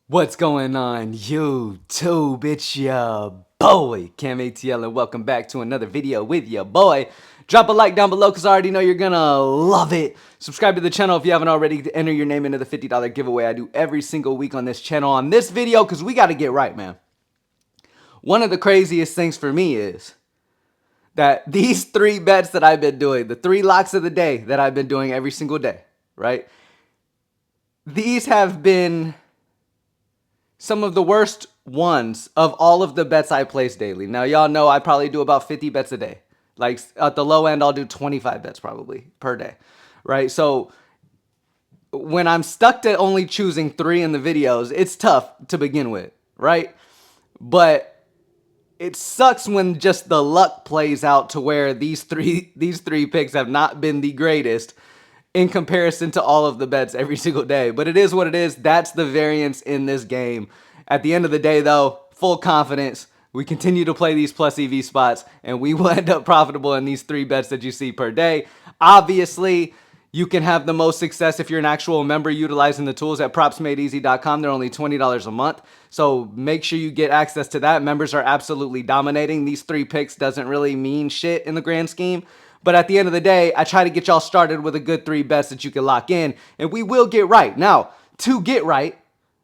What's going on YouTube? It's your boy Cam ATL and welcome back to another video with your boy. Drop a like down below because I already know you're gonna love it. Subscribe to the channel if you haven't already to enter your name into the $50 giveaway I do every single week on this channel on this video because we got to get right, man. One of the craziest things for me is that these three bets that I've been doing, the three locks of the day that I've been doing every single day, right? These have been some of the worst ones of all of the bets I place daily. Now, y'all know I probably do about 50 bets a day. Like at the low end, I'll do 25 bets probably per day, right? So when I'm stuck to only choosing three in the videos, it's tough to begin with, right? But it sucks when just the luck plays out to where these three picks have not been the greatest in comparison to all of the bets every single day. But it is what it is. That's the variance in this game. At the end of the day, though, full confidence. We continue to play these plus EV spots, and we will end up profitable in these three bets that you see per day. Obviously, you can have the most success if you're an actual member utilizing the tools at propsmadeeasy.com. They're only $20 a month. So make sure you get access to that. Members are absolutely dominating. These three picks doesn't really mean shit in the grand scheme. But at the end of the day, I try to get y'all started with a good three bets that you can lock in, and we will get right. Now, to get right,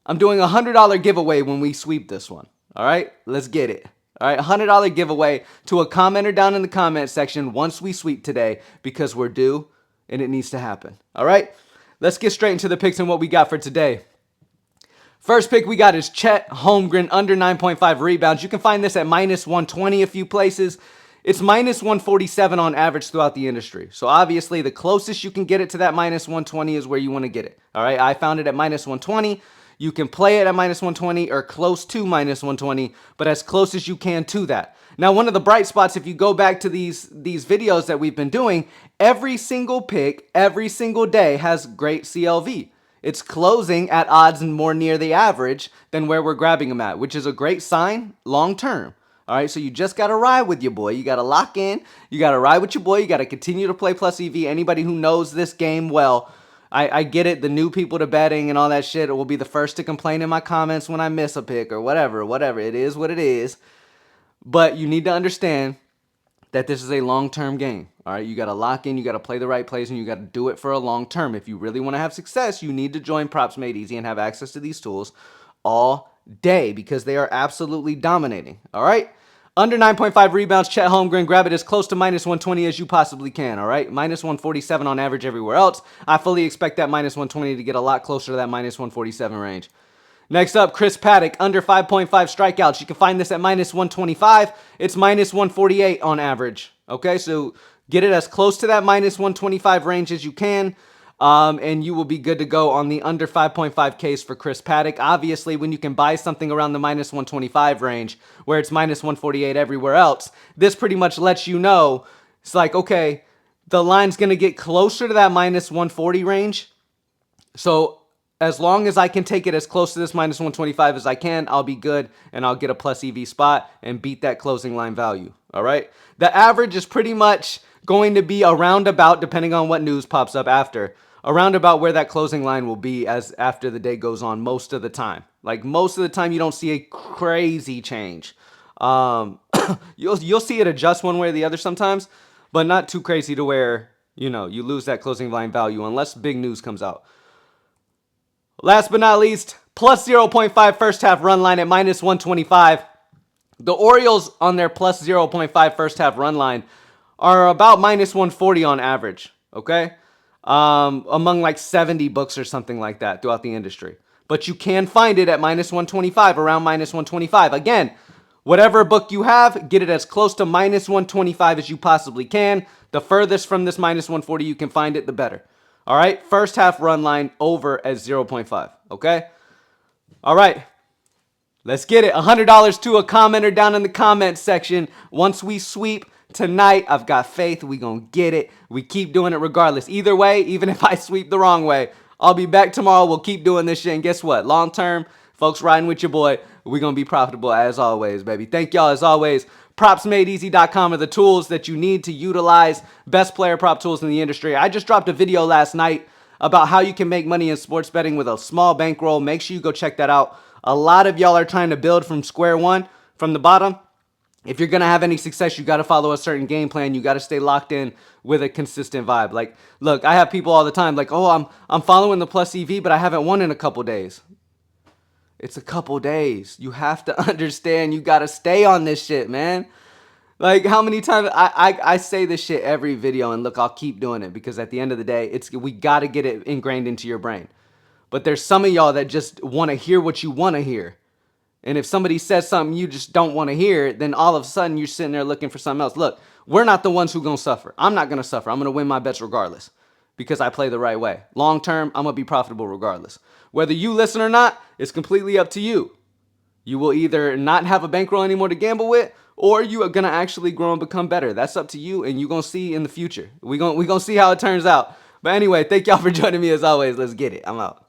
I'm doing a $100 giveaway when we sweep this one. All right, let's get it. All right, $100 giveaway to a commenter down in the comment section once we sweep today because we're due and it needs to happen. All right, let's get straight into the picks and what we got for today. First pick we got is Chet Holmgren under 9.5 rebounds. You can find this at minus 120 a few places. It's minus 147 on average throughout the industry. So obviously the closest you can get it to that minus 120 is where you want to get it. All right, I found it at minus 120. You can play it at minus 120 or close to minus 120, but as close as you can to that. Now, one of the bright spots, if you go back to these videos that we've been doing, every single pick, every single day has great CLV. It's closing at odds and more near the average than where we're grabbing them at, which is a great sign long term. All right, so you just got to ride with your boy. You got to lock in. You got to ride with your boy. You got to continue to play plus EV. Anybody who knows this game well, I get it. The new people to betting and all that shit will be the first to complain in my comments when I miss a pick or whatever. It is what it is. But you need to understand that this is a long-term game. All right, you got to lock in. You got to play the right plays, and you got to do it for a long term. If you really want to have success, you need to join Props Made Easy and have access to these tools all day because they are absolutely dominating. All right, under 9.5 rebounds, Chet Holmgren, grab it as close to minus 120 as you possibly can. All right, minus 147 on average everywhere else. I fully expect that minus 120 to get a lot closer to that minus 147 range. Next up, Chris Paddock, under 5.5 strikeouts. You can find this at minus 125. It's minus 148 on average. Okay, so get it as close to that minus 125 range as you can. And you will be good to go on the under 5.5 case for Chris Paddock. Obviously, when you can buy something around the minus 125 range, where it's minus 148 everywhere else, this pretty much lets you know, it's like, okay, the line's going to get closer to that minus 140 range. So as long as I can take it as close to this minus 125 as I can, I'll be good, and I'll get a plus EV spot and beat that closing line value. All right? The average is pretty much going to be around about, depending on what news pops up after, around about where that closing line will be as after the day goes on most of the time. Like most of the time, you don't see a crazy change. You'll see it adjust one way or the other sometimes, but not too crazy to where, you know, you lose that closing line value unless big news comes out. Last but not least, plus 0.5 first half run line at minus 125. The Orioles on their plus 0.5 first half run line are about minus 140 on average, okay? Among like 70 books or something like that throughout the industry. But you can find it at minus 125, around minus 125. Again, whatever book you have, get it as close to minus 125 as you possibly can. The furthest from this minus 140 you can find it, the better. All right, first half run line over at 0.5, okay? All right, let's get it. $100 to a commenter down in the comment section. Once we sweep tonight, I've got faith we gonna get it. We keep doing it regardless. Either way, even if I sweep the wrong way, I'll be back tomorrow. We'll keep doing this shit, and guess what? Long term, folks riding with your boy, we're gonna be profitable as always, baby. Thank y'all as always. PropsMadeEasy.com are the tools that you need to utilize. Best player prop tools in the industry. I just dropped a video last night about how you can make money in sports betting with a small bankroll. Make sure you go check that out. A lot of y'all are trying to build from square one, from the bottom. If you're gonna have any success, you gotta follow a certain game plan. You gotta stay locked in with a consistent vibe. Like, look, I have people all the time like, oh, I'm following the plus EV, but I haven't won in a couple days. It's a couple days. You have to understand. You gotta stay on this shit, man. Like, how many times I say this shit every video, and look, I'll keep doing it because at the end of the day, we gotta get it ingrained into your brain. But there's some of y'all that just want to hear what you want to hear. And if somebody says something you just don't want to hear, then all of a sudden you're sitting there looking for something else. Look, we're not the ones who going to suffer. I'm not going to suffer. I'm going to win my bets regardless because I play the right way. Long term, I'm going to be profitable regardless. Whether you listen or not, it's completely up to you. You will either not have a bankroll anymore to gamble with, or you are going to actually grow and become better. That's up to you, and you're going to see in the future. We're going to see how it turns out. But anyway, thank y'all for joining me as always. Let's get it. I'm out.